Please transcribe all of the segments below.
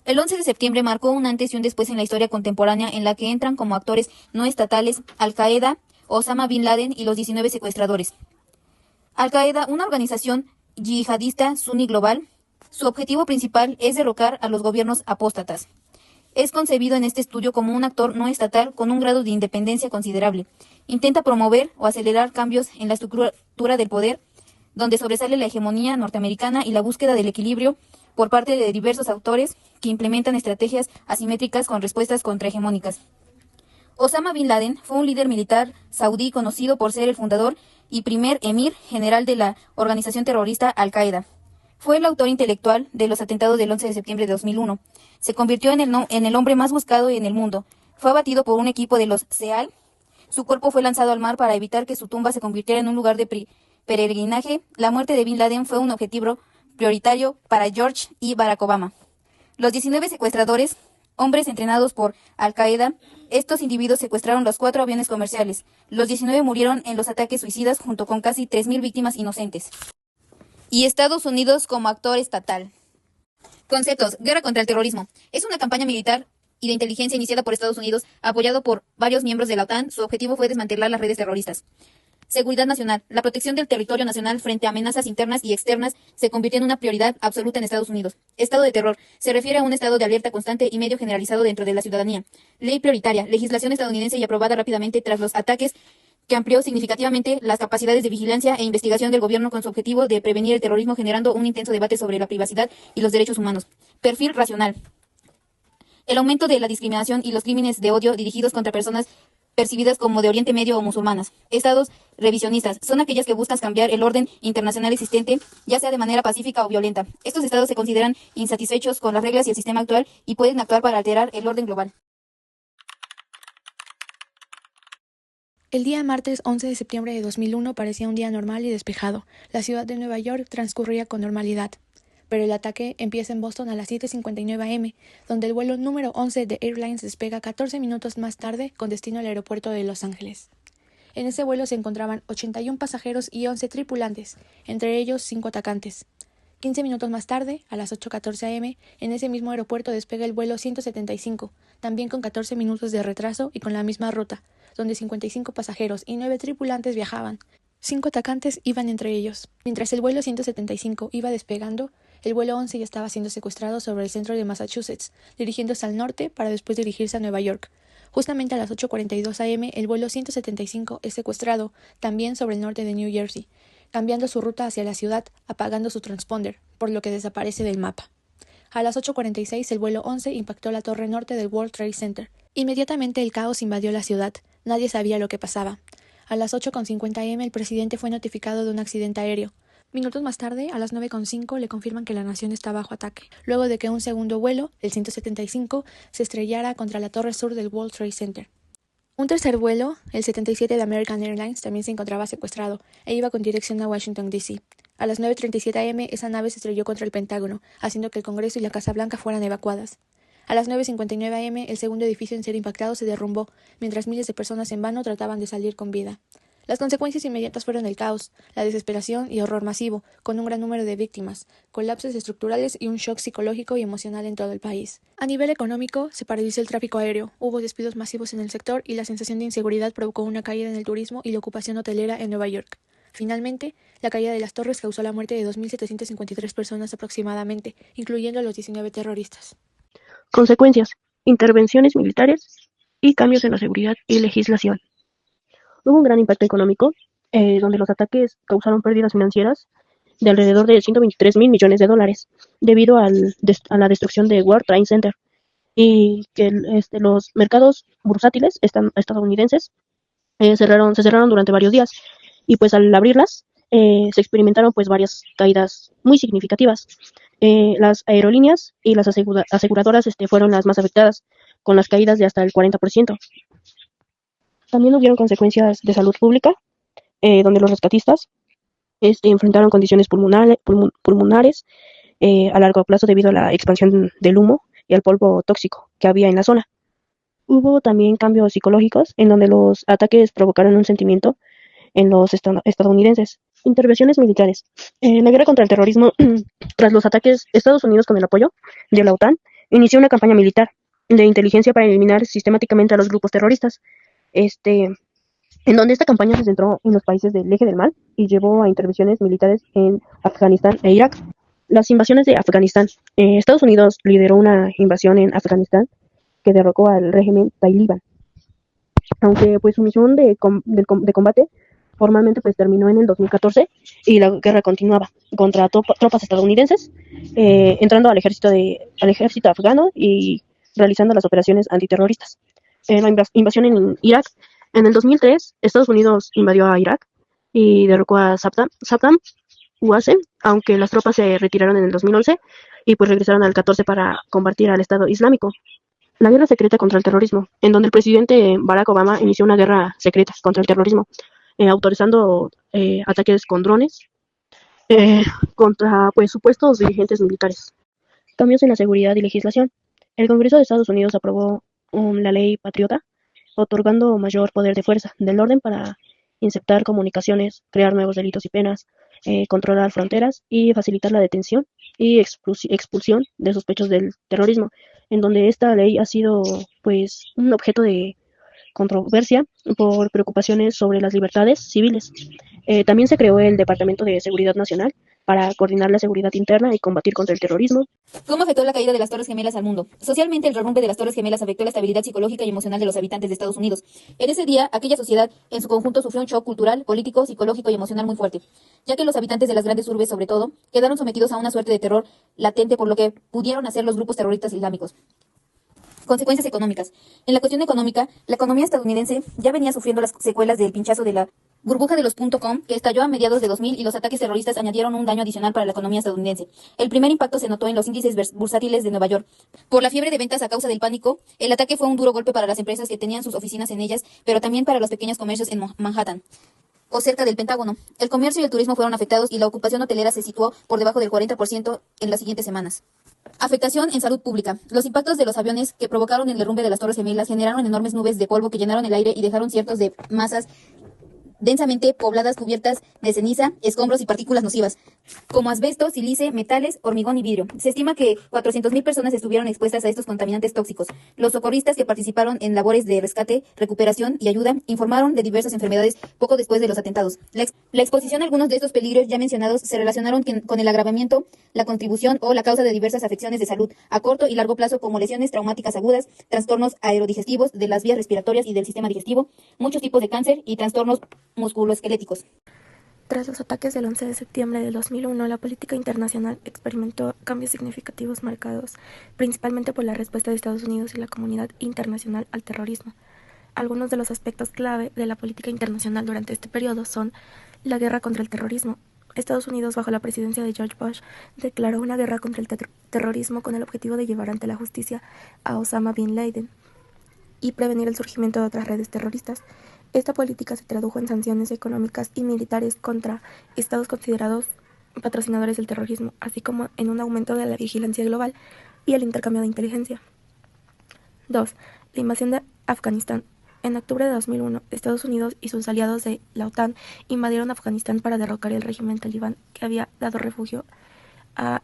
El 11 de septiembre marcó un antes y un después en la historia contemporánea en la que entran como actores no estatales Al-Qaeda, Osama Bin Laden y los 19 secuestradores. Al-Qaeda, una organización yihadista suní global, su objetivo principal es derrocar a los gobiernos apóstatas. Es concebido en este estudio como un actor no estatal con un grado de independencia considerable. Intenta promover o acelerar cambios en la estructura del poder, donde sobresale la hegemonía norteamericana y la búsqueda del equilibrio por parte de diversos autores que implementan estrategias asimétricas con respuestas contrahegemónicas. Osama Bin Laden fue un líder militar saudí conocido por ser el fundador y primer emir general de la organización terrorista Al-Qaeda. Fue el autor intelectual de los atentados del 11 de septiembre de 2001. Se convirtió en el hombre más buscado en el mundo. Fue abatido por un equipo de los SEAL. Su cuerpo fue lanzado al mar para evitar que su tumba se convirtiera en un lugar de peregrinaje. La muerte de Bin Laden fue un objetivo prioritario para George y Barack Obama. Los 19 secuestradores, hombres entrenados por Al-Qaeda, estos individuos secuestraron los 4 aviones comerciales. Los 19 murieron en los ataques suicidas junto con casi 3.000 víctimas inocentes. Y Estados Unidos como actor estatal. Conceptos: guerra contra el terrorismo. Es una campaña militar y de inteligencia iniciada por Estados Unidos, apoyado por varios miembros de la OTAN. Su objetivo fue desmantelar las redes terroristas. Seguridad nacional. La protección del territorio nacional frente a amenazas internas y externas se convirtió en una prioridad absoluta en Estados Unidos. Estado de terror. Se refiere a un estado de alerta constante y medio generalizado dentro de la ciudadanía. Ley prioritaria. Legislación estadounidense y aprobada rápidamente tras los ataques que amplió significativamente las capacidades de vigilancia e investigación del gobierno con su objetivo de prevenir el terrorismo, generando un intenso debate sobre la privacidad y los derechos humanos. Perfil racional. El aumento de la discriminación y los crímenes de odio dirigidos contra personas percibidas como de Oriente Medio o musulmanas. Estados revisionistas son aquellas que buscan cambiar el orden internacional existente, ya sea de manera pacífica o violenta. Estos estados se consideran insatisfechos con las reglas y el sistema actual y pueden actuar para alterar el orden global. El día martes 11 de septiembre de 2001 parecía un día normal y despejado. La ciudad de Nueva York transcurría con normalidad. Pero el ataque empieza en Boston a las 7:59 am, donde el vuelo número 11 de Airlines despega 14 minutos más tarde con destino al aeropuerto de Los Ángeles. En ese vuelo se encontraban 81 pasajeros y 11 tripulantes, entre ellos 5 atacantes. 15 minutos más tarde, a las 8:14 am, en ese mismo aeropuerto despega el vuelo 175, también con 14 minutos de retraso y con la misma ruta, donde 55 pasajeros y 9 tripulantes viajaban. 5 atacantes iban entre ellos. Mientras el vuelo 175 iba despegando, el vuelo 11 ya estaba siendo secuestrado sobre el centro de Massachusetts, dirigiéndose al norte para después dirigirse a Nueva York. Justamente a las 8:42 am, el vuelo 175 es secuestrado, también sobre el norte de New Jersey, cambiando su ruta hacia la ciudad, apagando su transponder, por lo que desaparece del mapa. A las 8:46 el vuelo 11 impactó la torre norte del World Trade Center. Inmediatamente el caos invadió la ciudad. Nadie sabía lo que pasaba. A las 8:50 am el presidente fue notificado de un accidente aéreo. Minutos más tarde, a las 9:05, le confirman que la nación está bajo ataque, luego de que un segundo vuelo, el 175, se estrellara contra la torre sur del World Trade Center. Un tercer vuelo, el 77 de American Airlines, también se encontraba secuestrado e iba con dirección a Washington, D.C. A las 9:37 am, esa nave se estrelló contra el Pentágono, haciendo que el Congreso y la Casa Blanca fueran evacuadas. A las 9:59 am, el segundo edificio en ser impactado se derrumbó, mientras miles de personas en vano trataban de salir con vida. Las consecuencias inmediatas fueron el caos, la desesperación y horror masivo, con un gran número de víctimas, colapsos estructurales y un shock psicológico y emocional en todo el país. A nivel económico, se paralizó el tráfico aéreo, hubo despidos masivos en el sector y la sensación de inseguridad provocó una caída en el turismo y la ocupación hotelera en Nueva York. Finalmente, la caída de las torres causó la muerte de 2.753 personas aproximadamente, incluyendo a los 19 terroristas. Consecuencias: intervenciones militares y cambios en la seguridad y legislación. Hubo un gran impacto económico, donde los ataques causaron pérdidas financieras de alrededor de $123 mil millones debido a la destrucción de World Trade Center, y que los mercados bursátiles estadounidenses se cerraron durante varios días, y pues al abrirlas se experimentaron pues varias caídas muy significativas. Las aerolíneas y las aseguradoras fueron las más afectadas, con las caídas de hasta el 40%. También hubieron consecuencias de salud pública, donde los rescatistas enfrentaron condiciones pulmonares a largo plazo debido a la expansión del humo y al polvo tóxico que había en la zona. Hubo también cambios psicológicos en donde los ataques provocaron un sentimiento en los estadounidenses. Intervenciones militares. En la guerra contra el terrorismo, tras los ataques, Estados Unidos, con el apoyo de la OTAN, inició una campaña militar de inteligencia para eliminar sistemáticamente a los grupos terroristas, este, en donde esta campaña se centró en los países del eje del mal y llevó a intervenciones militares en Afganistán e Irak. Las invasiones de Afganistán. Estados Unidos lideró una invasión en Afganistán que derrocó al régimen talibán, aunque pues su misión de combate formalmente pues terminó en el 2014 y la guerra continuaba contra tropas estadounidenses, entrando al ejército afgano y realizando las operaciones antiterroristas. En la invasión en Irak, en el 2003, Estados Unidos invadió a Irak y derrocó a Saddam Hussein, aunque las tropas se retiraron en el 2011 y pues regresaron al 14 para combatir al Estado Islámico. La guerra secreta contra el terrorismo, en donde el presidente Barack Obama inició una guerra secreta contra el terrorismo, autorizando ataques con drones eh, contra pues supuestos dirigentes militares. Cambios en la seguridad y legislación. El Congreso de Estados Unidos aprobó la ley Patriota, otorgando mayor poder de fuerza del orden para inceptar comunicaciones, crear nuevos delitos y penas, controlar fronteras y facilitar la detención y expulsión de sospechosos del terrorismo, en donde esta ley ha sido pues un objeto de controversia por preocupaciones sobre las libertades civiles. También se creó el Departamento de Seguridad Nacional para coordinar la seguridad interna y combatir contra el terrorismo. ¿Cómo afectó la caída de las Torres Gemelas al mundo? Socialmente, el derrumbe de las Torres Gemelas afectó la estabilidad psicológica y emocional de los habitantes de Estados Unidos. En ese día, aquella sociedad en su conjunto sufrió un shock cultural, político, psicológico y emocional muy fuerte, ya que los habitantes de las grandes urbes, sobre todo, quedaron sometidos a una suerte de terror latente por lo que pudieron hacer los grupos terroristas islámicos. Consecuencias económicas. En la cuestión económica, la economía estadounidense ya venía sufriendo las secuelas del pinchazo de la burbuja de los .com que estalló a mediados de 2000 y los ataques terroristas añadieron un daño adicional para la economía estadounidense. El primer impacto se notó en los índices bursátiles de Nueva York. Por la fiebre de ventas a causa del pánico, el ataque fue un duro golpe para las empresas que tenían sus oficinas en ellas, pero también para los pequeños comercios en Manhattan o cerca del Pentágono. El comercio y el turismo fueron afectados y la ocupación hotelera se situó por debajo del 40% en las siguientes semanas. Afectación en salud pública. Los impactos de los aviones que provocaron el derrumbe de las Torres Gemelas generaron enormes nubes de polvo que llenaron el aire y dejaron ciertos de masas densamente pobladas cubiertas de ceniza, escombros y partículas nocivas, como asbesto, sílice, metales, hormigón y vidrio. Se estima que 400.000 personas estuvieron expuestas a estos contaminantes tóxicos. Los socorristas que participaron en labores de rescate, recuperación y ayuda informaron de diversas enfermedades poco después de los atentados. La exposición a algunos de estos peligros ya mencionados se relacionaron con el agravamiento, la contribución o la causa de diversas afecciones de salud a corto y largo plazo como lesiones traumáticas agudas, trastornos aerodigestivos de las vías respiratorias y del sistema digestivo, muchos tipos de cáncer y trastornos musculoesqueléticos. Tras los ataques del 11 de septiembre de 2001, la política internacional experimentó cambios significativos marcados principalmente por la respuesta de Estados Unidos y la comunidad internacional al terrorismo. Algunos de los aspectos clave de la política internacional durante este periodo son la guerra contra el terrorismo. Estados Unidos, bajo la presidencia de George Bush, declaró una guerra contra el terrorismo con el objetivo de llevar ante la justicia a Osama Bin Laden y prevenir el surgimiento de otras redes terroristas. Esta política se tradujo en sanciones económicas y militares contra estados considerados patrocinadores del terrorismo, así como en un aumento de la vigilancia global y el intercambio de inteligencia. 2. La invasión de Afganistán. En octubre de 2001, Estados Unidos y sus aliados de la OTAN invadieron Afganistán para derrocar el régimen talibán que había dado refugio a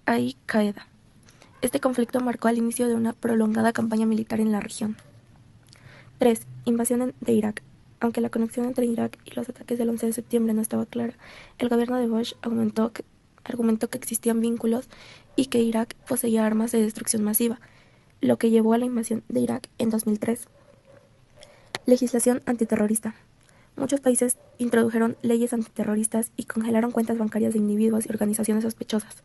Al-Qaeda. Este conflicto marcó el inicio de una prolongada campaña militar en la región. 3. Invasión de Irak. Aunque la conexión entre Irak y los ataques del 11 de septiembre no estaba clara, el gobierno de Bush argumentó que existían vínculos y que Irak poseía armas de destrucción masiva, lo que llevó a la invasión de Irak en 2003. Legislación antiterrorista. Muchos países introdujeron leyes antiterroristas y congelaron cuentas bancarias de individuos y organizaciones sospechosas.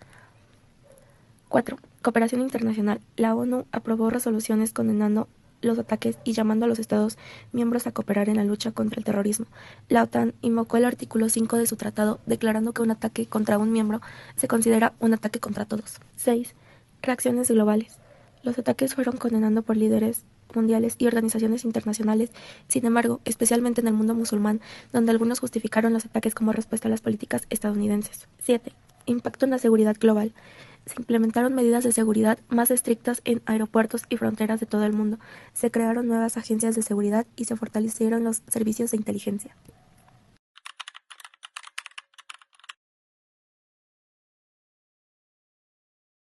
4. Cooperación internacional. La ONU aprobó resoluciones condenando los ataques y llamando a los Estados miembros a cooperar en la lucha contra el terrorismo. La OTAN invocó el artículo 5 de su tratado, declarando que un ataque contra un miembro se considera un ataque contra todos. 6. Reacciones globales. Los ataques fueron condenados por líderes mundiales y organizaciones internacionales, sin embargo, especialmente en el mundo musulmán, donde algunos justificaron los ataques como respuesta a las políticas estadounidenses. 7. Impacto en la seguridad global. Se implementaron medidas de seguridad más estrictas en aeropuertos y fronteras de todo el mundo. Se crearon nuevas agencias de seguridad y se fortalecieron los servicios de inteligencia.